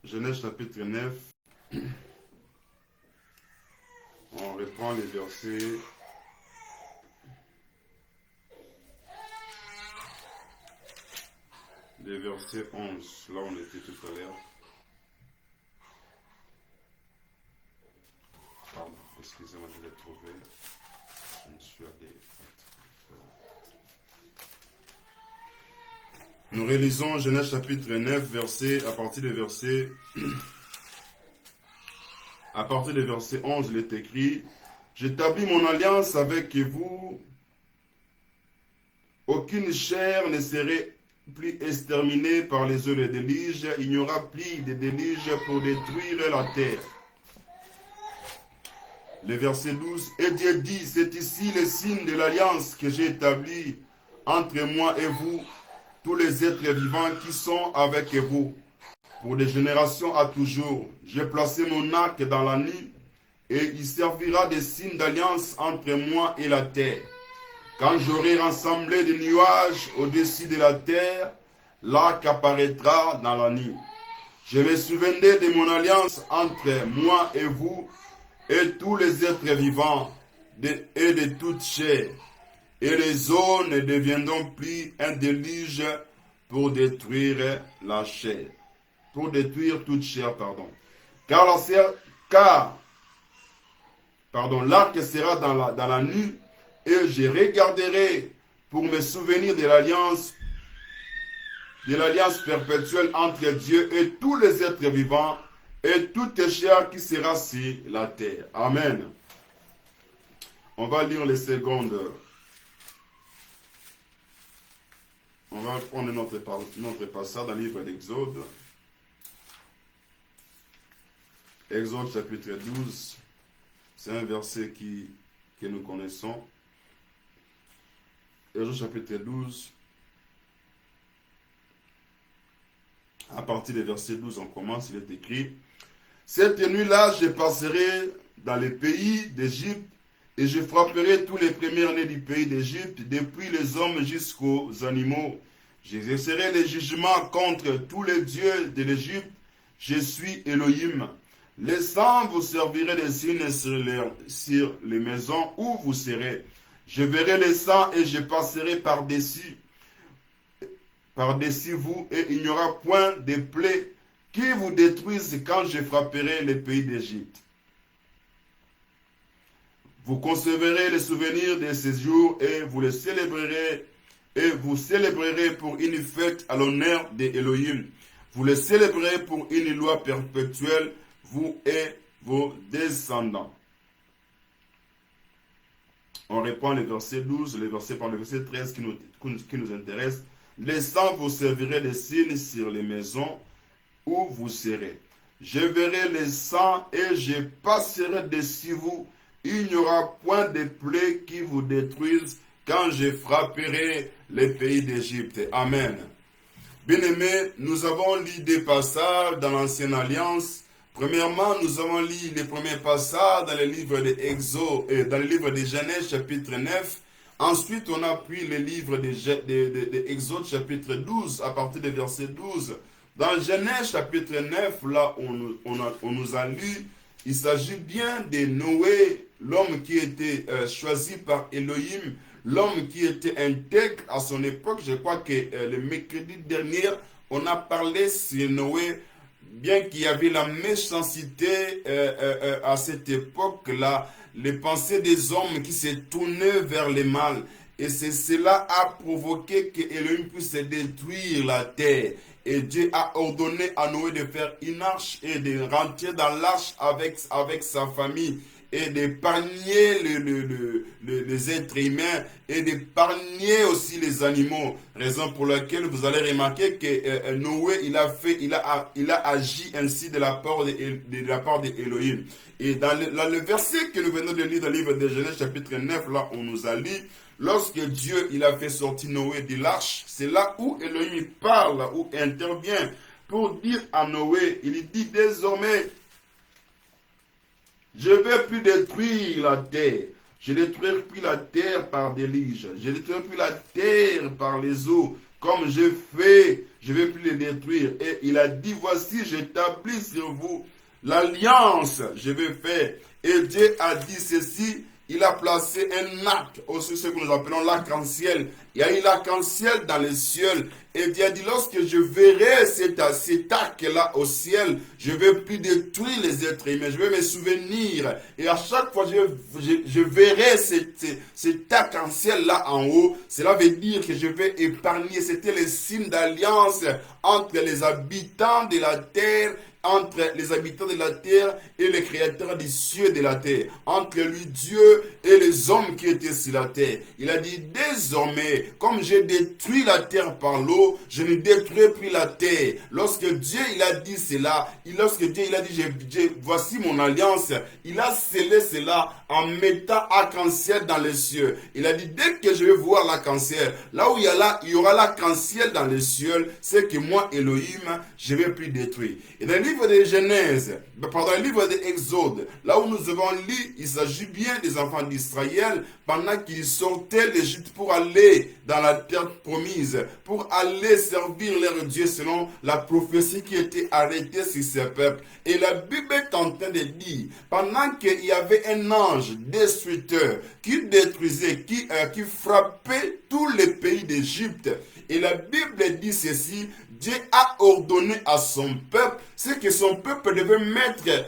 Genèse chapitre 9. On reprend les versets. Les versets 11. Là, on était tout à l'heure. Pardon, excusez-moi, je l'ai trouvé. Je me suis allé. Nous réalisons Genèse chapitre 9, verset, à partir du verset 11, il est écrit: J'établis mon alliance avec vous. Aucune chair ne serait plus exterminée par les eaux de déluge. Il n'y aura plus de déluge pour détruire la terre. Le verset 12. Et Dieu dit: c'est ici le signe de l'alliance que j'ai établi entre moi et vous, tous les êtres vivants qui sont avec vous, pour des générations à toujours. J'ai placé mon arc dans la nuit, et il servira de signe d'alliance entre moi et la terre. Quand j'aurai rassemblé des nuages au-dessus de la terre, l'arc apparaîtra dans la nuit. Je me souviendrai de mon alliance entre moi et vous, et tous les êtres vivants, et de toute chair. Et les eaux ne deviendront plus un déluge pour détruire la chair. Pour détruire toute chair, pardon. Car l'arc sera dans la nuit, et je regarderai pour me souvenir de l'alliance perpétuelle entre Dieu et tous les êtres vivants, et toute chair qui sera sur la terre. Amen. On va lire les secondes. On va prendre notre passage dans le livre d'Exode. Exode chapitre 12. C'est un verset que nous connaissons. Exode chapitre 12. À partir du verset 12, on commence, il est écrit: Cette nuit-là, je passerai dans les pays d'Égypte, et je frapperai tous les premiers-nés du pays d'Égypte, depuis les hommes jusqu'aux animaux. J'exercerai les jugements contre tous les dieux de l'Égypte. Je suis Elohim. Les sangs vous servirez de signes sur les maisons où vous serez. Je verrai les sangs et je passerai par-dessus vous, et il n'y aura point de plaies qui vous détruisent quand je frapperai les pays d'Égypte. Vous conserverez les souvenirs de ces jours et vous les célébrerez, et vous célébrerez pour une fête à l'honneur d'Elohim. Vous les célébrerez pour une loi perpétuelle, vous et vos descendants. On reprend le verset 12, le verset 13 qui nous intéresse. Les sangs vous servirez de signes sur les maisons où vous serez. Je verrai les sangs et je passerai dessus vous. Il n'y aura point de plaies qui vous détruisent quand je frapperai les pays d'Égypte. Amen. Bien-aimés, nous avons lu des passages dans l'Ancienne Alliance. Premièrement, nous avons lu les premiers passages dans le livre d'Exode et dans le livre de Genèse chapitre 9. Ensuite, on a pris le livre d'Exode chapitre 12 à partir du verset 12. Dans Genèse chapitre 9, là, on nous a lu, il s'agit bien de Noé, l'homme qui était choisi par Elohim, l'homme qui était intègre à son époque. Je crois que le mercredi dernier, on a parlé sur Noé, bien qu'il y avait la méchanceté à cette époque-là, les pensées des hommes qui se tournaient vers le mal. Et c'est cela a provoqué que Elohim puisse détruire la terre. Et Dieu a ordonné à Noé de faire une arche et de rentrer dans l'arche avec sa famille, et d'épargner les êtres humains, et d'épargner aussi les animaux. Raison pour laquelle vous allez remarquer que Noé, il a agi ainsi de la part d'Elohim. Et dans le verset que nous venons de lire dans le livre de Genèse chapitre 9, là on nous a lu, lorsque Dieu il a fait sortir Noé de l'arche, c'est là où Elohim parle, où intervient pour dire à Noé, il dit désormais: je ne vais plus détruire la terre. Je détruirai puis la terre par déluge. Je détruirai puis la terre par les eaux. Comme je fais, je ne vais plus les détruire. Et il a dit, voici, j'établis sur vous l'alliance, je vais faire. Et Dieu a dit ceci, il a placé un arc, aussi ce que nous appelons l'arc-en-ciel. Il y a eu l'arc-en-ciel dans les cieux. Et Dieu a dit, lorsque je verrai cet arc-là au ciel, je ne vais plus détruire les êtres humains, je vais me souvenir. Et à chaque fois je verrai cet arc-en-ciel-là en haut, cela veut dire que je vais épargner. C'était le signe d'alliance entre les habitants de la terre, entre les habitants de la terre et le créateur des cieux et de la terre, entre lui Dieu et les hommes qui étaient sur la terre. Il a dit, désormais, comme j'ai détruit la terre par l'eau, je ne détruirai plus la terre. Lorsque Dieu il a dit cela, lorsque Dieu il a dit, voici mon alliance, il a scellé cela en mettant arc-en-ciel dans les cieux. Il a dit, dès que je vais voir l'arc-en-ciel, là où il y aura l'arc-en-ciel dans les cieux, c'est que moi, Elohim, je ne vais plus détruire. Et dans le livre de Genèse, pendant le livre de Exode, là où nous avons lu, il s'agit bien des enfants d'Israël pendant qu'ils sortaient d'Égypte pour aller dans la terre promise, pour aller servir leur Dieu selon la prophétie qui était arrêtée sur ces peuples. Et la Bible est en train de dire, pendant qu'il y avait un ange destructeur qui détruisait, qui frappait tous les pays d'Égypte, et la Bible dit ceci, Dieu a ordonné à son peuple, c'est que son peuple devait mettre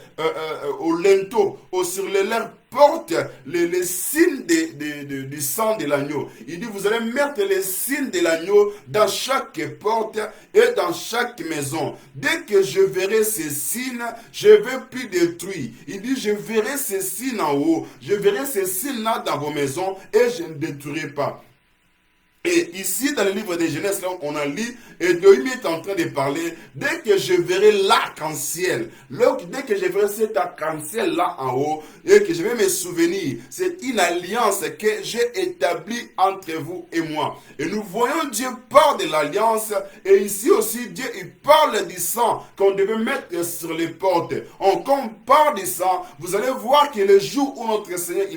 au linteau, sur leur porte, les signes du sang de l'agneau. Il dit, vous allez mettre les signes de l'agneau dans chaque porte et dans chaque maison. Dès que je verrai ces signes, je ne vais plus détruire. Il dit, je verrai ces signes en haut, je verrai ces signes-là dans vos maisons et je ne détruirai pas. Et ici, dans le livre de Genèse, là, on a lu, et Elohim est en train de parler, dès que je verrai l'arc-en-ciel, dès que je verrai cet arc-en-ciel-là en haut, et que je vais me souvenir, c'est une alliance que j'ai établie entre vous et moi. Et nous voyons Dieu parle de l'alliance, et ici aussi, Dieu, il parle du sang qu'on devait mettre sur les portes. Quand on parle du sang, vous allez voir que le jour où notre Seigneur,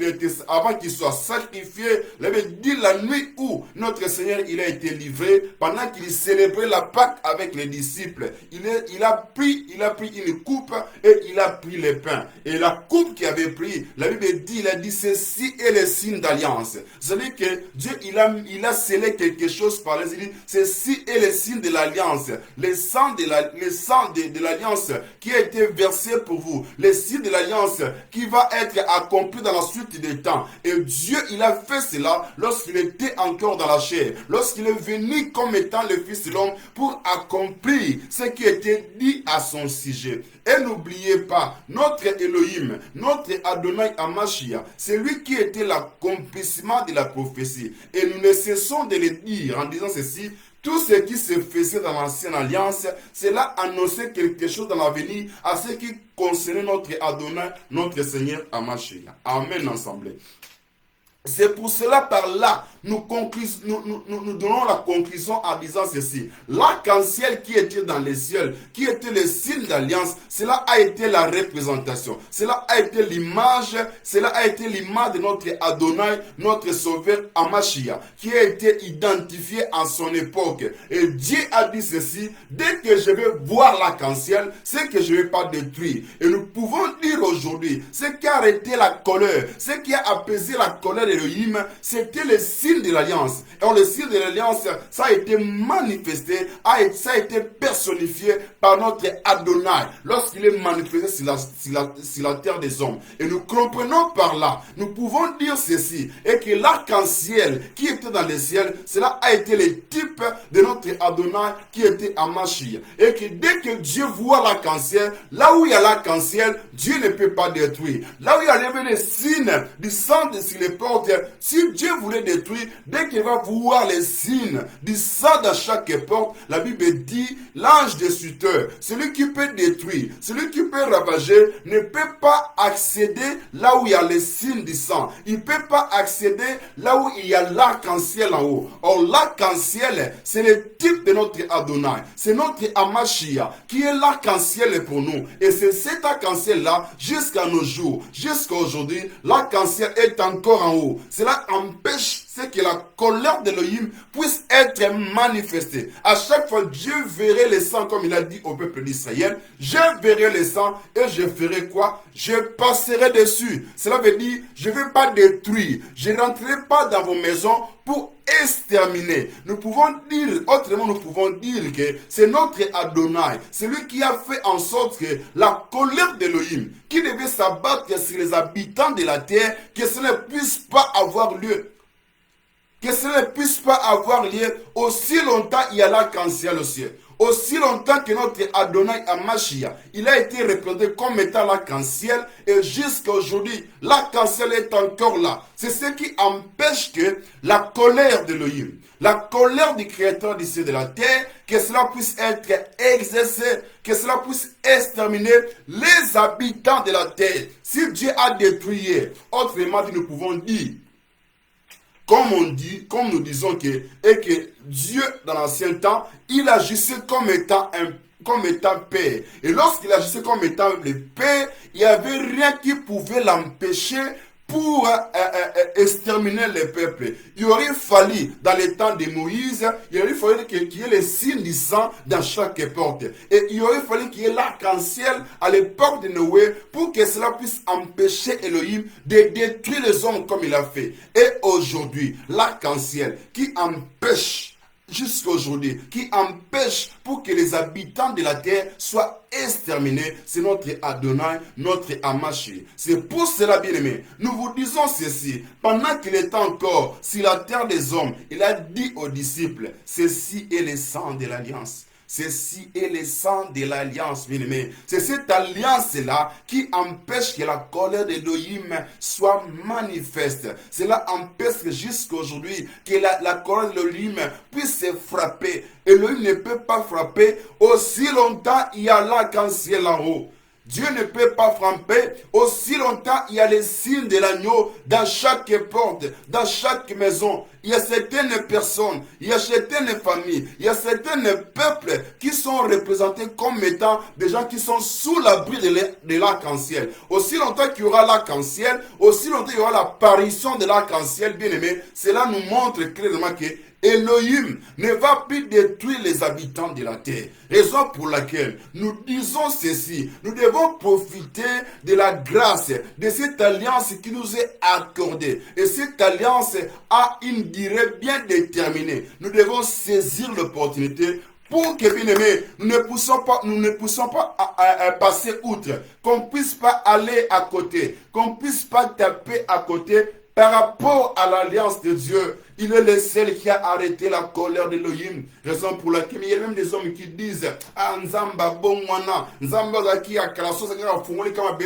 avant qu'il soit sacrifié, il avait dit la nuit où notre Seigneur, il a été livré, pendant qu'il célébrait la Pâque avec les disciples, il a pris une coupe et il a pris le pain. Et la coupe qu'il avait pris, la Bible dit, il a dit, ceci est le signe d'alliance. C'est-à-dire que Dieu, il a scellé quelque chose par les, il dit, ceci est le signe de l'alliance. Le sang de l'alliance qui a été versé pour vous. Le signe de l'alliance qui va être accompli dans la suite des temps. Et Dieu, il a fait cela lorsqu'il était encore dans la chair, lorsqu'il est venu comme étant le Fils de l'homme pour accomplir ce qui était dit à son sujet. Et n'oubliez pas, notre Elohim, notre Adonai Hamashiach, c'est lui qui était l'accomplissement de la prophétie. Et nous ne cessons de le dire en disant ceci, tout ce qui se faisait dans l'ancienne alliance, cela annonçait quelque chose dans l'avenir à ce qui concernait notre Adonai, notre Seigneur Hamashiach. Amen ensemble. C'est pour cela, par là, nous donnons la conclusion en disant ceci. L'arc-en-ciel qui était dans les cieux, qui était le signe d'alliance, cela a été la représentation. Cela a été l'image, de notre Adonai, notre Sauveur Hamashiach, qui a été identifié en son époque. Et Dieu a dit ceci, dès que je vais voir l'arc-en-ciel, c'est que je ne vais pas détruire. Et nous pouvons dire aujourd'hui, ce qui a arrêté la colère, ce qui a apaisé la colère d'Elohim, c'était le signe de l'alliance. Et le signe de l'alliance, ça a été manifesté, ça a été personnifié par notre Adonai, lorsqu'il est manifesté sur la terre des hommes. Et nous comprenons par là, nous pouvons dire ceci, et que l'arc-en-ciel qui était dans les ciels, cela a été le type de notre Adonai qui était Hamashiach. Et que dès que Dieu voit l'arc-en-ciel, là où il y a l'arc-en-ciel, Dieu ne peut pas détruire. Là où il y a les signes du sang sur les portes, porte, si Dieu voulait détruire, dès qu'il va voir les signes du sang dans chaque porte, la Bible dit, l'ange destructeur, celui qui peut détruire, celui qui peut ravager, ne peut pas accéder là où il y a les signes du sang. Il ne peut pas accéder là où il y a l'arc-en-ciel en haut. Or, l'arc-en-ciel, c'est le type de notre Adonai. C'est notre Amashia qui est l'arc-en-ciel pour nous. Et c'est cet arc-en-ciel-là, jusqu'à nos jours, jusqu'à aujourd'hui, l'arc-en-ciel est encore en haut. Cela empêche que la colère d'Élohim puisse être manifestée. À chaque fois, Dieu verrait le sang, comme il a dit au peuple d'Israël. Je verrai le sang et je ferai quoi? Je passerai dessus. Cela veut dire, je ne vais pas détruire. Je ne rentrerai pas dans vos maisons pour exterminer. Nous pouvons dire, autrement nous pouvons dire que c'est notre Adonai, celui qui a fait en sorte que la colère d'Élohim, qui devait s'abattre sur les habitants de la terre, que cela ne puisse pas avoir lieu. Que cela ne puisse pas avoir lieu aussi longtemps il y a l'arc-en-ciel au ciel. Aussi longtemps que notre Adonai Amashia, il a été représenté comme étant l'arc-en-ciel et jusqu'à aujourd'hui, l'arc-en-ciel est encore là. C'est ce qui empêche que la colère d'Élohim, la colère du Créateur du ciel et de la terre, que cela puisse être exercé, que cela puisse exterminer les habitants de la terre. Si Dieu a détruit, autrement nous pouvons dire, comme nous disons que Dieu, dans l'ancien temps, il agissait comme étant père. Et lorsqu'il agissait comme étant le père, il n'y avait rien qui pouvait l'empêcher pour exterminer les peuples. Il aurait fallu, dans les temps de Moïse, il aurait fallu qu'il y ait les signes du sang dans chaque porte. Et il aurait fallu qu'il y ait l'arc-en-ciel à l'époque de Noé pour que cela puisse empêcher Elohim de détruire les hommes comme il a fait. Et aujourd'hui, l'arc-en-ciel qui empêche jusqu'à aujourd'hui, qui empêche pour que les habitants de la terre soient exterminés, c'est notre Adonai, notre Amashi. C'est pour cela, bien-aimés, nous vous disons ceci, pendant qu'il était encore sur la terre des hommes, il a dit aux disciples, ceci est le sang de l'alliance. Ceci est le sang de l'alliance, bien-aimé. C'est cette alliance-là qui empêche que la colère d'Élohim soit manifeste. Cela empêche jusqu'à aujourd'hui que la colère d'Élohim puisse se frapper. Elohim ne peut pas frapper aussi longtemps il y a l'arc-en-ciel en haut. Dieu ne peut pas frapper aussi longtemps il y a les signes de l'agneau dans chaque porte, dans chaque maison. Il y a certaines personnes, il y a certaines familles, il y a certains peuples qui sont représentés comme étant des gens qui sont sous l'abri de l'arc-en-ciel. Aussi longtemps qu'il y aura l'arc-en-ciel, aussi longtemps il y aura l'apparition de l'arc-en-ciel, bien aimé, cela nous montre clairement que Elohim ne va plus détruire les habitants de la terre. Raison pour laquelle nous disons ceci. Nous devons profiter de la grâce, de cette alliance qui nous est accordée. Et cette alliance a une durée bien déterminée. Nous devons saisir l'opportunité pour que, bien aimé, nous ne poussons pas à passer outre, qu'on ne puisse pas aller à côté, qu'on ne puisse pas taper à côté par rapport à l'alliance de Dieu. Il est le seul qui a arrêté la colère d'Elohim. Raison pour laquelle il y a même des hommes qui disent ah, Nzamba bon mwana, Nzamba qui a kalaso, ça a fumé comme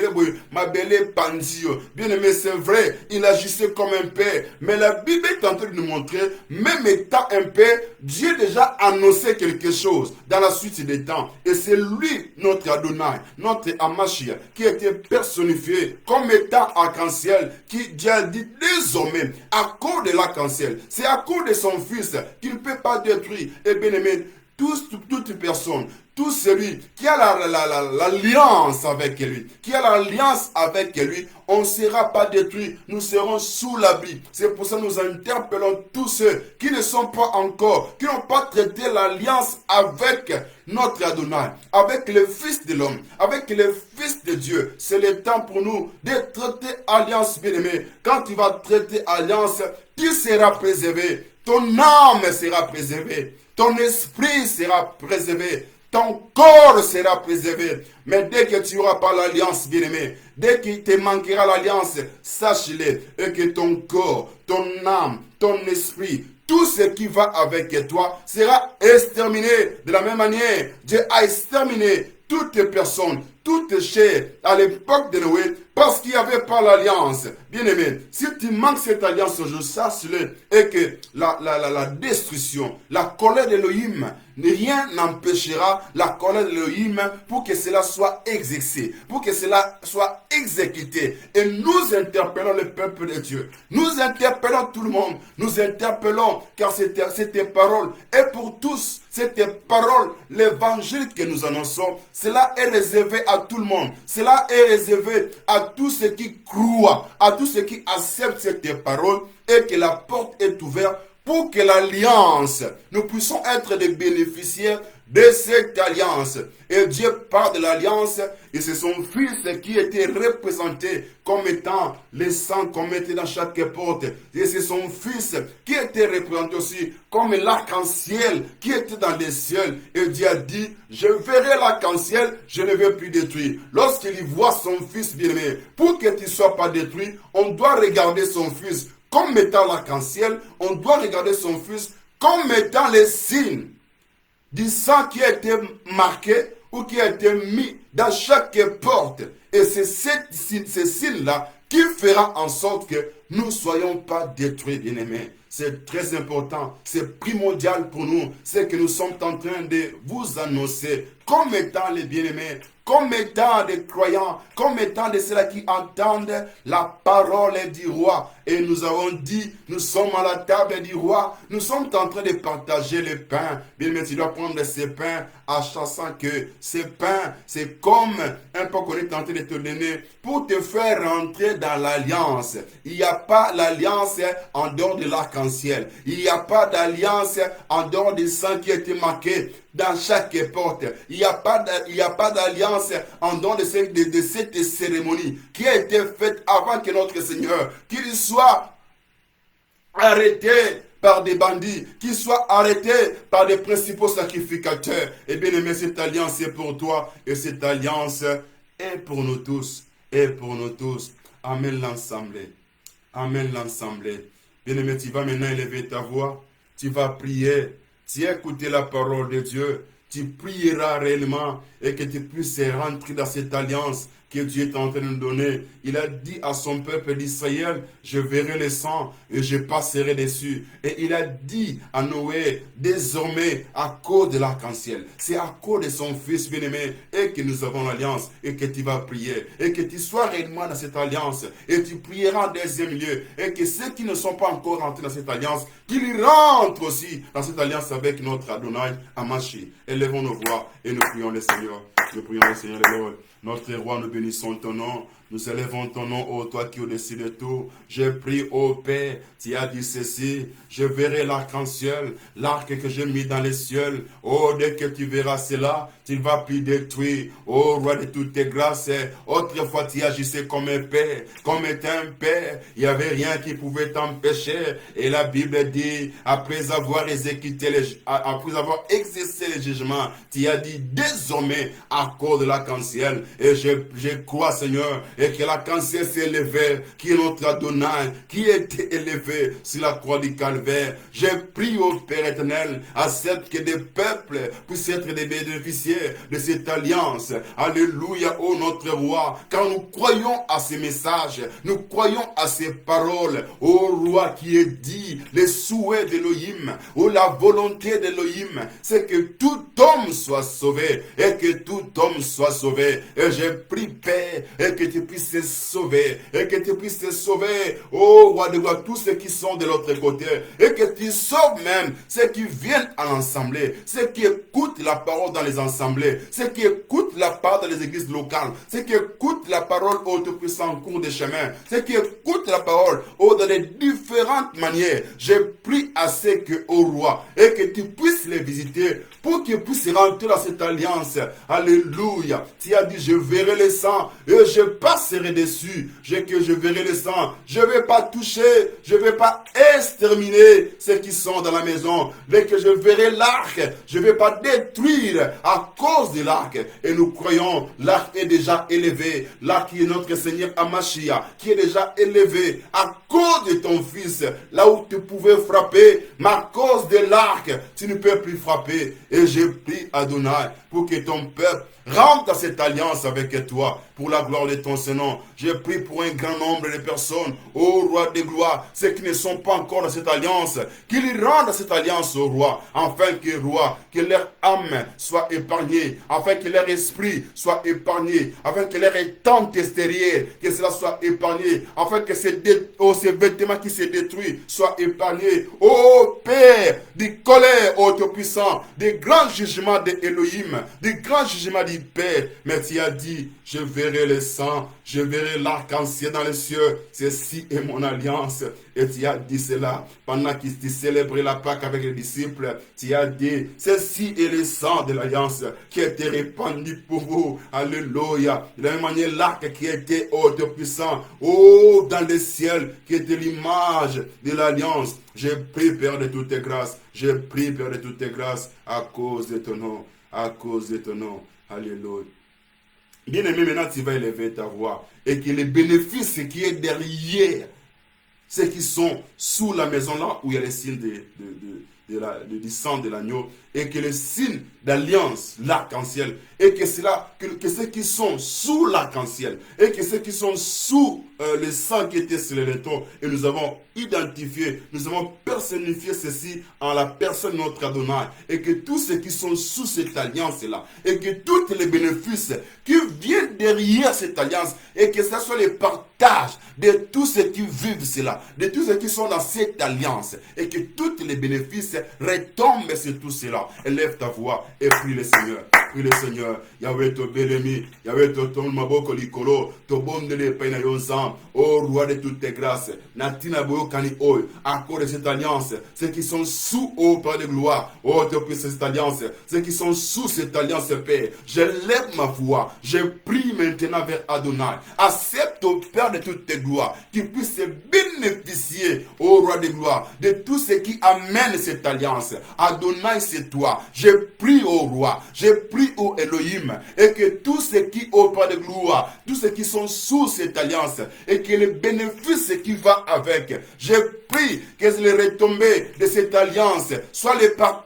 ma belle panzio. Bien aimé, c'est vrai, il agissait comme un père. Mais la Bible est en train de nous montrer, même étant un père, Dieu déjà annoncé quelque chose dans la suite des temps. Et c'est lui, notre Adonai, notre Amashia, qui a été personnifié comme étant arc-en-ciel, qui Dieu a dit désormais, à cause de l'arc-en-ciel, c'est à cause de son fils qu'il ne peut pas détruire. Et bien aimé, toute personne, tout celui qui a l'alliance avec lui, qui a l'alliance avec lui, on ne sera pas détruit, nous serons sous l'abri. C'est pour ça que nous interpellons tous ceux qui ne sont pas encore, qui n'ont pas traité l'alliance avec notre Adonai, avec le Fils de l'homme, avec le Fils de Dieu. C'est le temps pour nous de traiter alliance, bien-aimé. Quand tu vas traiter alliance, tu seras préservé, ton âme sera préservée, ton esprit sera préservé, ton corps sera préservé. Mais dès que tu n'auras pas l'alliance, bien-aimé, dès qu'il te manquera l'alliance, sache-le, et que ton corps, ton âme, ton esprit, tout ce qui va avec toi sera exterminé. De la même manière, Dieu a exterminé toutes les personnes, toute chair à l'époque de Noé, parce qu'il n'y avait pas l'alliance. Bien-aimé, si tu manques cette alliance aujourd'hui, sache-le, et que la destruction, la colère d'Élohim, rien n'empêchera la colère d'Élohim pour que cela soit exécuté, pour que cela soit exécuté. Et nous interpellons le peuple de Dieu. Nous interpellons tout le monde. Nous interpellons, car cette parole est pour tous. Cette parole, l'évangile que nous annonçons, cela est réservé à tout le monde. Cela est réservé à tous ceux qui croient, à tous ceux qui acceptent cette parole, et que la porte est ouverte pour que l'alliance, nous puissions être des bénéficiaires de cette alliance. Et Dieu parle de l'alliance, et c'est son Fils qui était représenté comme étant le sang qu'on mettait dans chaque porte. Et c'est son Fils qui était représenté aussi comme l'arc-en-ciel qui était dans les cieux. Et Dieu a dit, je verrai l'arc-en-ciel, je ne vais plus détruire. Lorsqu'il voit son Fils bien-aimé, pour que tu ne sois pas détruit, on doit regarder son Fils comme étant l'arc-en-ciel, on doit regarder son Fils comme étant les signes du sang qui a été marqué ou qui a été mis dans chaque porte. Et c'est ces signes-là qui fera en sorte que nous ne soyons pas détruits, bien-aimés. C'est très important, c'est primordial pour nous, c'est que nous sommes en train de vous annoncer comme étant les bien-aimés, comme étant des croyants, comme étant de ceux qui entendent la parole du roi. Et nous avons dit, nous sommes à la table du roi, nous sommes en train de partager le pain. Bien, mais tu dois prendre ces pains en sachant que ces pains, c'est comme un peu qu'on est en train de te donner pour te faire rentrer dans l'alliance. Il n'y a pas l'alliance en dehors de l'arc-en-ciel. Il n'y a pas d'alliance en dehors du sang qui a été marqué dans chaque porte. Il n'y a pas d'alliance en dehors de cette cérémonie qui a été faite avant que notre Seigneur, qu'il soit arrêté par des bandits, qu'il soit arrêté par des principaux sacrificateurs. Et bien aimé, cette alliance est pour toi et cette alliance est pour nous tous. Et pour nous tous. Amen l'ensemble. Amen l'ensemble. Bien aimé, tu vas maintenant élever ta voix. Tu vas prier. Tu as écouté la parole de Dieu. Tu prieras réellement et que tu puisses rentrer dans cette alliance que Dieu est en train de nous donner. Il a dit à son peuple d'Israël, je verrai le sang et je passerai dessus. Et il a dit à Noé, désormais, à cause de l'arc-en-ciel, c'est à cause de son fils bien-aimé et que nous avons l'alliance et que tu vas prier et que tu sois réellement dans cette alliance et tu prieras en deuxième lieu et que ceux qui ne sont pas encore rentrés dans cette alliance, qu'ils rentrent aussi dans cette alliance avec notre Adonai Amashi. Élevons nos voix et nous prions le Seigneur. Nous prions le Seigneur le Lord. Notre roi, nous bénissons ton nom. Nous élevons ton nom, ô toi qui es au-dessus de tout. Je prie, ô Père, tu as dit ceci, je verrai l'arc-en-ciel, l'arc que j'ai mis dans les cieux. Oh, dès que tu verras cela, tu ne vas plus détruire. Ô roi de toutes tes grâces, autrefois tu agissais comme un père, comme étant un père. Il n'y avait rien qui pouvait t'empêcher. Et la Bible dit, après avoir après avoir exercé le jugement, tu as dit désormais à cause de l'arc-en-ciel. Et je crois, Seigneur, et que l'arc-en-ciel s'est élevé, qui est notre Adonai, qui a été élevé sur la croix du calvaire. Je prie au Père éternel, accepte que des peuples puissent être des bénéficiaires de cette alliance. Alléluia, ô notre roi, car nous croyons à ces messages, nous croyons à ces paroles, ô roi qui est dit, les souhaits d'Élohim, ou la volonté d'Élohim, c'est que tout homme soit sauvé, et que tout homme soit sauvé. Et je prie, Père, et que tu puisses te sauver, et que tu puisses te sauver, oh roi de gloire, tous ceux qui sont de l'autre côté, et que tu sauves même ceux qui viennent à l'assemblée, ceux qui écoutent la parole dans les assemblées, ceux qui écoutent la parole dans les églises locales, ceux qui écoutent la parole au Tout-Puissant en cours des chemins, ceux qui écoutent la parole dans les différentes manières. Je prie à ceux que, au roi, et que tu puisses les visiter pour qu'ils puissent rentrer dans cette alliance. Alléluia. Tu as dit, je verrai le sang et je passerai dessus. Je verrai le sang. Je ne vais pas toucher, je ne vais pas exterminer ceux qui sont dans la maison. Dès que je verrai l'arc, je ne vais pas détruire à cause de l'arc. Et nous croyons, l'arc est déjà élevé. L'arc qui est notre Seigneur Amashia, qui est déjà élevé à cause de ton fils. Là où tu pouvais frapper, mais à cause de l'arc, tu ne peux plus frapper. Et je prie Adonai pour que ton peuple rentre dans cette alliance avec toi, pour la gloire de ton Saint-Nom. Je prie pour un grand nombre de personnes, ô roi de gloire, ceux qui ne sont pas encore dans cette alliance, qu'ils rendent dans cette alliance au roi, afin que roi, que leur âme soit épargnée, afin que leur esprit soit épargné, afin que leur étente extérieure, que cela soit épargné, afin que ces vêtements qui se détruisent soient épargnés. Ô Père, du colère, ô Tout-Puissant, des grands jugements de Elohim, des grands jugements du Père. Mais tu as dit, je verrai le sang, je verrai l'arc-en-ciel dans les cieux. Ceci est mon alliance. Et tu as dit cela pendant qu'il célébrait la Pâque avec les disciples. Tu as dit, ceci est le sang de l'alliance qui a été répandu pour vous. Alléluia. De la même manière, l'arc qui était Tout-Puissant, oh, dans le ciel, qui était l'image de l'alliance. Je prie, Père, de toutes tes grâces. Je prie, Père, de toutes tes grâces, à cause de ton nom. À cause de ton nom. Alléluia. Bien-aimé, maintenant tu vas élever ta voix. Et que les bénéfices qui est derrière, ceux qui sont sous la maison là, où il y a les signes du sang de l'agneau, et que le signe d'alliance, l'arc-en-ciel, et que ceux qui sont sous l'arc-en-ciel, et que ceux qui sont sous le sang qui était sur les létons, et nous avons identifié, nous avons personnifié ceci en la personne de notre Adonai, et que tous ceux qui sont sous cette alliance-là, et que tous les bénéfices qui viennent derrière cette alliance, et que ce soit les partages de tous ceux qui vivent cela, de tous ceux qui sont dans cette alliance, et que tous les bénéfices retombent sur tout cela. Élève ta voix et prie le Seigneur. Prie le Seigneur. Yahweh to belemi. Yahweh to ton maboko likolo. To bondele peina yonsan. Oh roi de toutes tes grâces. Natina boyo kani oy. Accorde cette alliance. Ceux qui sont sous au Père de gloire. Oh te prie cette alliance. Ceux qui sont sous cette alliance, Père. Je lève ma voix. Je prie maintenant vers Adonai. Accepte au Père de toutes tes gloires. Qu'il puisse bénéficier, ô roi de gloire, de tout ce qui amène cette alliance. Adonai, c'est toi. Je prie au roi, je prie au Elohim, et que tous ceux qui, ô Père de gloire, tous ceux qui sont sous cette alliance, et que les bénéfices qui va avec, je prie que les retombées de cette alliance soient les partages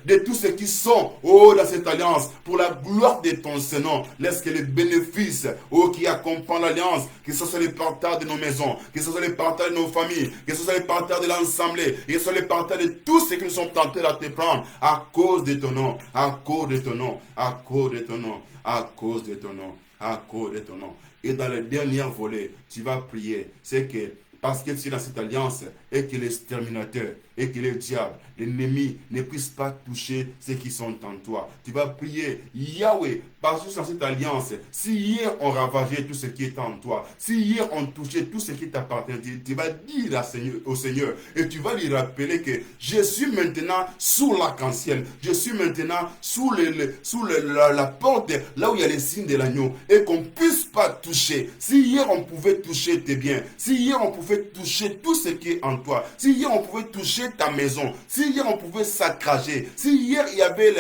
de tous ceux qui sont dans cette alliance pour la gloire de ton Saint-Nom. Laisse que les bénéfices qui accompagnent l'alliance, que ce soit les partages de nos maisons, que ce soit les partages de nos familles, que ce soit les partages de l'Assemblée, que ce soit les partages de tous ceux qui nous sont tentés à te prendre à cause de ton nom, à cause de ton nom, à cause de ton nom, à cause de ton nom, à cause de ton nom. Et dans le dernier volet, tu vas prier, c'est que parce que tu es dans cette alliance et que l'exterminateur et que le diable, l'ennemi ne puisse pas toucher ceux qui sont en toi. Tu vas prier, Yahweh, parce que dans cette alliance, si hier on ravageait tout ce qui est en toi, si hier on touchait tout ce qui t'appartient, tu vas dire au Seigneur et tu vas lui rappeler que je suis maintenant sous l'arc-en-ciel, je suis maintenant sous la porte, là où il y a les signes de l'agneau, et qu'on ne puisse pas toucher. Si hier on pouvait toucher tes biens, si hier on pouvait toucher tout ce qui est en toi, si hier on pouvait toucher ta maison, si hier on pouvait saccager, si hier il y avait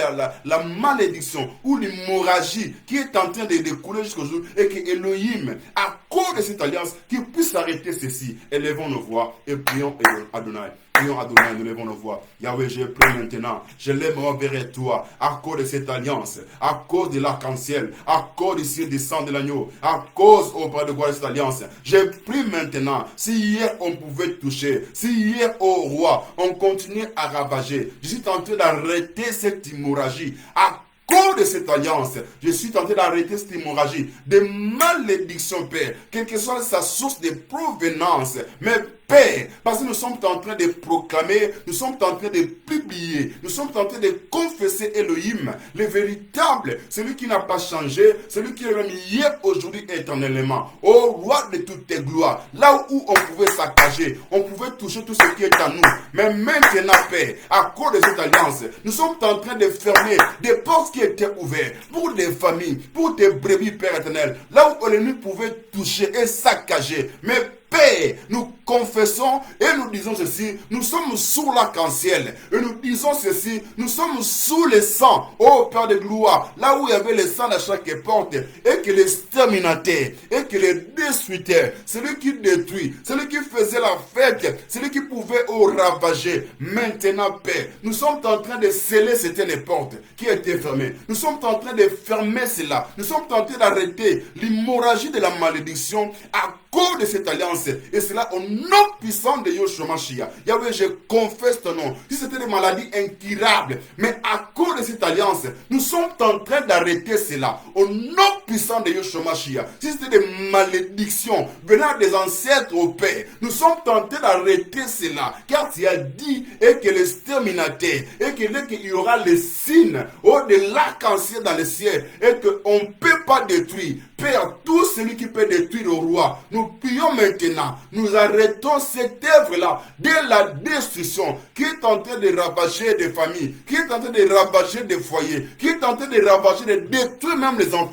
la malédiction ou l'hémorragie qui est en train de découler jusqu'au jour, et que Elohim, à cause de cette alliance, qu'il puisse arrêter ceci. Élevons nos voix et prions Adonai. Prions Adonai, nous levons nos voix. Yahweh, je prie maintenant. Je lève mon vers toi. À cause de cette alliance, à cause de l'arc-en-ciel, à cause du ciel du sang de l'agneau, à cause au Père de gloire de cette alliance. Je prie maintenant. Si hier on pouvait toucher, si hier au roi on continuait à ravager, je suis tenté d'arrêter cette hémorragie. À cause de cette alliance, je suis tenté d'arrêter cette hémorragie de malédiction, Père, quelle que soit sa source de provenance. Mais Père, parce que nous sommes en train de proclamer, nous sommes en train de publier, nous sommes en train de confesser Elohim, le véritable, celui qui n'a pas changé, celui qui est même hier, aujourd'hui et éternellement. Ô roi de toutes tes gloires, là où on pouvait saccager, on pouvait toucher tout ce qui est à nous. Mais maintenant, Père, à cause de cette alliance, nous sommes en train de fermer des portes qui étaient ouvertes pour des familles, pour des brebis, Père éternel, là où l'ennemi pouvait toucher et saccager. Mais Père, nous confessons et nous disons ceci, nous sommes sous l'arc-en-ciel. Et nous disons ceci, nous sommes sous le sang, ô Père de gloire, là où il y avait le sang à chaque porte, et que l'exterminateur, et que le destructeur, celui qui détruit, celui qui faisait la fête, celui qui pouvait ravager, maintenant, Père, nous sommes en train de sceller certaines portes qui étaient fermées. Nous sommes en train de fermer cela. Nous sommes en train d'arrêter l'hémorragie de la malédiction à cause de cette alliance. Et cela au nom puissant de Yoshua Mashiach. Yahweh, je confesse ton nom. Si c'était des maladies incurables, mais à cause de cette alliance, nous sommes en train d'arrêter cela. Au nom puissant de Yoshua Mashiach. Si c'était des malédictions venant des ancêtres au Père, nous sommes en train d'arrêter cela. Car tu as dit et que l'exterminateur, et qu'il y aura les signes de l'arc-en-ciel dans le ciel, et qu'on ne peut pas détruire. Père, tout celui qui peut détruire le roi, nous prions maintenant, nous arrêtons cette œuvre-là de la destruction qui est en train de ravager des familles, qui est en train de ravager des foyers, qui est en train de ravager, de détruire même les enfants,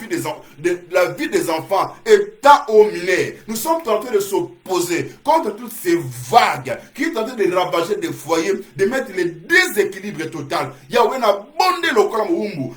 de la vie des enfants, état au mineur. Nous sommes en train de s'opposer contre toutes ces vagues qui est en train de ravager des foyers, de mettre le déséquilibre total. Yahweh n'a bondé le corps.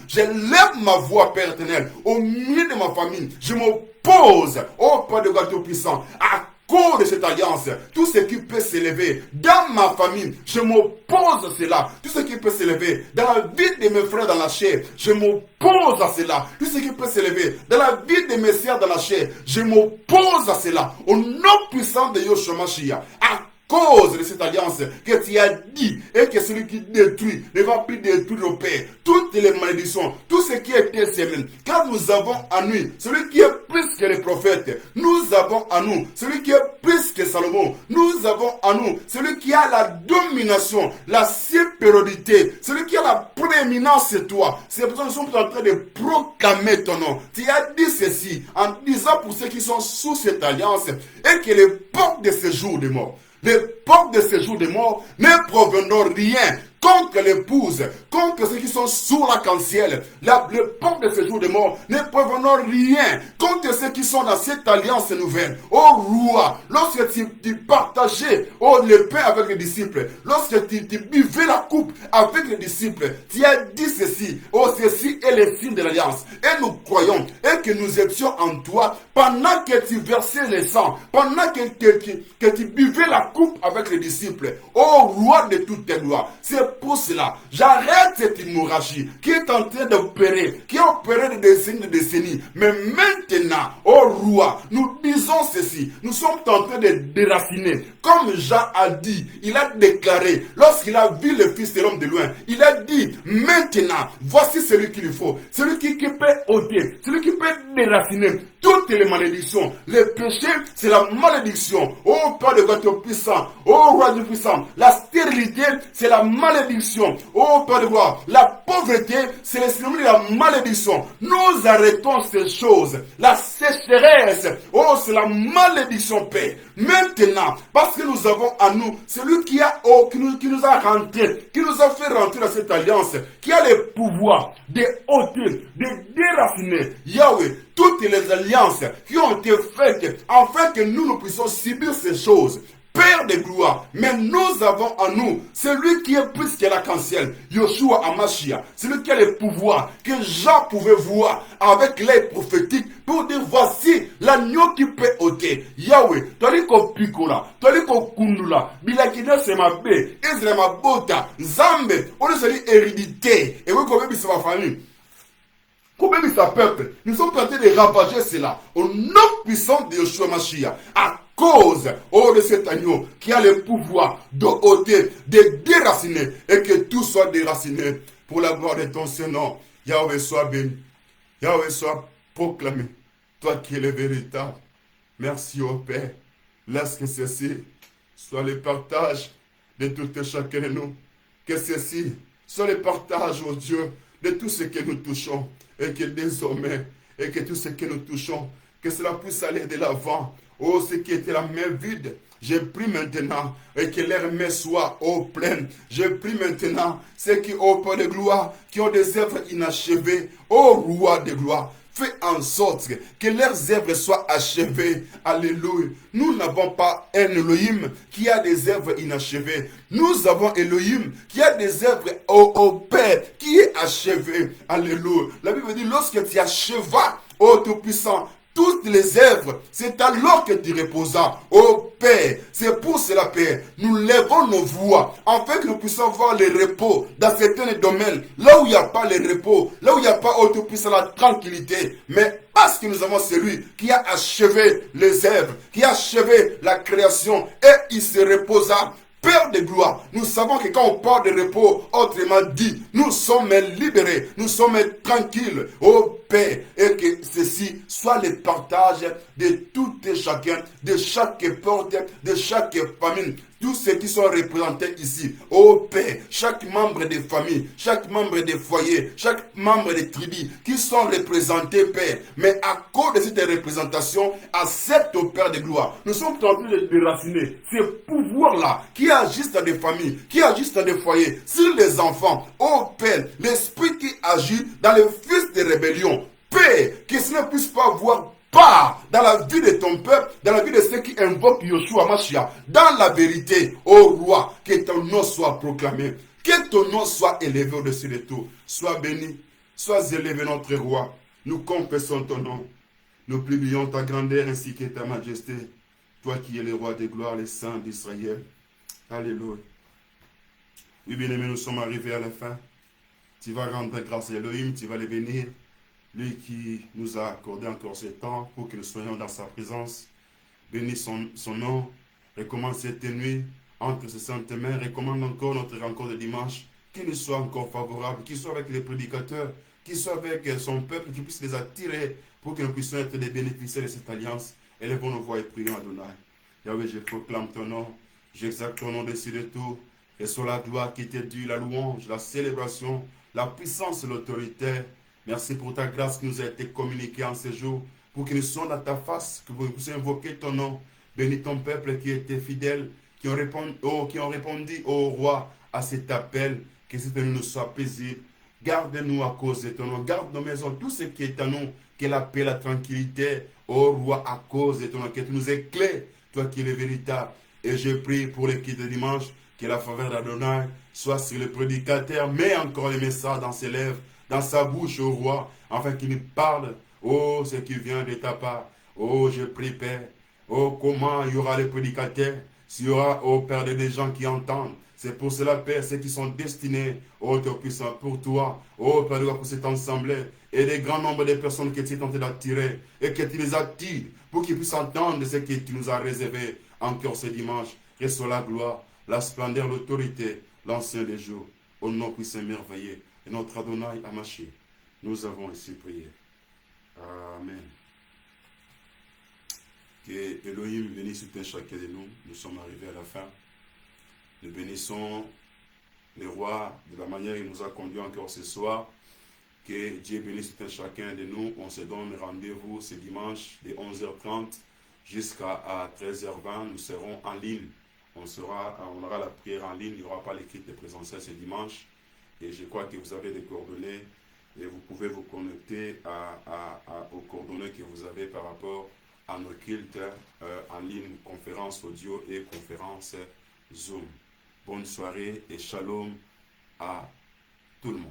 Je lève ma voix, Père éternel, au milieu de ma famille. Je m'oppose au Père de gâteau puissant à cause de cette alliance. Tout ce qui peut s'élever dans ma famille, je m'oppose à cela. Tout ce qui peut s'élever dans la vie de mes frères dans la chair, je m'oppose à cela. Tout ce qui peut s'élever dans la vie de mes sœurs dans la chair, je m'oppose à cela. Au nom puissant de Yoshua Mashiach, à cause de cette alliance que tu as dit et que celui qui détruit ne va plus détruire au Père. Toutes les malédictions, tout ce qui était semé, car nous avons en nous celui qui est plus que les prophètes, nous avons en nous celui qui est plus que Salomon, nous avons en nous celui qui a la domination, la supériorité, celui qui a la prééminence c'est toi. C'est pour ça que nous sommes en train de proclamer ton nom. Tu as dit ceci en disant pour ceux qui sont sous cette alliance et que les portes de ce jour de mort, les portes de ces jours de mort ne proviendront rien contre l'épouse, contre ceux qui sont sous l'arc-en-ciel. Les portes de ces jours de mort ne proviendront rien contre ceux qui sont dans cette alliance nouvelle. Oh roi, lorsque tu partageais le pain avec les disciples, lorsque tu buvais la coupe avec les disciples, tu as dit ceci, ceci est le signe de l'alliance. Et nous croyons et que nous étions en toi pendant que tu versais le sang, pendant que tu buvais la coupe avec les disciples. Oh roi de toutes tes gloires, c'est pour cela, j'arrête cette hémorragie qui est en train d'opérer, qui a opéré de décennies. Mais maintenant, oh roi, nous disons ceci, nous sommes en train de déraciner. Comme Jean a dit, il a déclaré, lorsqu'il a vu le Fils de l'homme de loin, il a dit, maintenant, voici celui qu'il faut, celui qui peut ôter, celui qui peut déraciner toutes les malédictions. Le péché, c'est la malédiction. Oh Père de gâteau puissant, oh Roi du puissant, la stérilité, c'est la malédiction. Oh Père de gloire, la pauvreté, c'est le synonyme de la malédiction. Nous arrêtons ces choses. La sécheresse, oh c'est la malédiction, Père. Maintenant, parce que nous avons en nous celui qui nous a rentré, qui nous a fait rentrer dans cette alliance, qui a le pouvoir de ôter, de déraciner, Yahweh, toutes les alliances qui ont été faites afin que nous puissions subir ces choses. Père de gloire, mais nous avons en nous celui qui est plus que l'arc-en-ciel, Yoshua Hamashiach, celui qui a le pouvoir que Jean pouvait voir avec l'œil prophétique pour dire voici l'agneau qui peut ôter. Yahweh, toliko pikola, toliko kundula, bilakina semabe, Israël mabota, Zambe, on est hérédité, et vous connaissez sa famille. Combien de sa peuple, nous sommes en train de ravager cela au nom puissant de Yoshua Mashiach à cause de cet agneau qui a le pouvoir de ôter, de déraciner et que tout soit déraciné pour la gloire de ton Saint-Nom. Yahweh soit béni, Yahweh soit proclamé, toi qui es le véritable. Merci au Père. Laisse que ceci soit le partage de tout et chacun de nous. Que ceci soit le partage, oh Dieu, de tout ce que nous touchons. Et que désormais, et que tout ce que nous touchons, que cela puisse aller de l'avant. Oh, ce qui était la main vide, je prie maintenant, et que leur main soit pleine. Je prie maintenant, ceux qui, Père de gloire, qui ont des œuvres inachevées, ô roi de gloire, Fais en sorte que leurs œuvres soient achevées. Alléluia. Nous n'avons pas un Elohim qui a des œuvres inachevées. Nous avons Elohim qui a des œuvres au Père qui est achevé. Alléluia. La Bible dit, lorsque tu achevas, ô Tout-Puissant, toutes les œuvres, c'est alors que tu reposas. Ô Père, c'est pour cela, Père, nous lèvons nos voix, afin que nous puissions voir le repos dans certains domaines, là où il n'y a pas le repos, là où il n'y a pas, ô Tout-Puissant, la tranquillité. Mais parce que nous avons celui qui a achevé les œuvres, qui a achevé la création, et il se reposa. Père de gloire, nous savons que quand on parle de repos, autrement dit, nous sommes libérés, nous sommes tranquilles, ô Père, et que ceci soit le partage de tout et chacun, de chaque porte, de chaque famille, tous ceux qui sont représentés ici, ô Père, chaque membre des familles, chaque membre des foyers, chaque membre des tribus qui sont représentés, Père. Mais à cause de cette représentation, accepte au Père de gloire. Nous sommes en train de déraciner ces pouvoirs-là qui agissent dans des familles, qui agissent dans des foyers, sur les enfants. Ô Père, l'esprit qui agit dans les fils de rébellion, Père, que cela ne puisse pas avoir part dans la vie de ton peuple, dans la vie de ceux qui invoquent Yoshua Mashiach, dans la vérité, ô roi, que ton nom soit proclamé, que ton nom soit élevé au-dessus de tout. Sois béni, sois élevé notre roi. Nous confessons ton nom, nous publions ta grandeur ainsi que ta majesté, toi qui es le roi des gloires, le saint d'Israël. Alléluia. Oui, bien-aimés, nous sommes arrivés à la fin. Tu vas rendre grâce à Elohim, tu vas le bénir. Lui qui nous a accordé encore ce temps pour que nous soyons dans sa présence. Bénis son nom. Recommande cette nuit entre ses saintes mains. Recommande encore notre rencontre de dimanche. Qu'il nous soit encore favorable. Qu'il soit avec les prédicateurs. Qu'il soit avec son peuple. Qu'il puisse les attirer pour que nous puissions être des bénéficiaires de cette alliance. Élevons nos voix et prions Adonai. Yahweh, je proclame ton nom. J'exalte ton nom dessus de tout. Et sur la gloire qui t'est due, la louange, la célébration, la puissance et l'autorité. Merci pour ta grâce qui nous a été communiquée en ce jour, pour que nous soyons dans ta face, que vous puissiez invoquer ton nom. Bénis ton peuple qui était fidèle, qui ont répondu au roi à cet appel, que cette nuit nous soit paisible. Garde-nous à cause de ton nom, garde nos maisons, tout ce qui est à nous, que la paix, la tranquillité, ô roi, à cause de ton nom, que tu nous éclaires, toi qui es le véritable. Et je prie pour l'équipe de dimanche, que la faveur d'Adonai soit sur le prédicateur, mets encore les messages dans ses lèvres, dans sa bouche, au roi, afin qu'il nous parle, oh, ce qui vient de ta part. Oh, je prie, Père. Oh, comment il y aura les prédicateurs, s'il y aura, oh, Père, des gens qui entendent. C'est pour cela, Père, ceux qui sont destinés, oh, Tout-Puissant, pour toi, oh, Père, pour cet ensemble, et des grands nombres de personnes que tu es tenté d'attirer, et que tu les attires, pour qu'ils puissent entendre ce que tu nous as réservé encore ce dimanche. Et sur la gloire, la splendeur, l'autorité, l'ancien des jours, au nom puissant merveilleux. Et notre Adonai Amashi, nous avons ici prié. Amen. Que Elohim bénisse tout un chacun de nous. Nous sommes arrivés à la fin. Nous bénissons le roi de la manière qu'il nous a conduits encore ce soir. Que Dieu bénisse tout un chacun de nous. On se donne rendez-vous ce dimanche de 11h30 jusqu'à 13h20. Nous serons en ligne. On aura la prière en ligne. Il n'y aura pas l'équipe de présentiel ce dimanche. Et je crois que vous avez des coordonnées et vous pouvez vous connecter aux coordonnées que vous avez par rapport à nos cultes en ligne, conférence audio et conférence Zoom. Bonne soirée et shalom à tout le monde.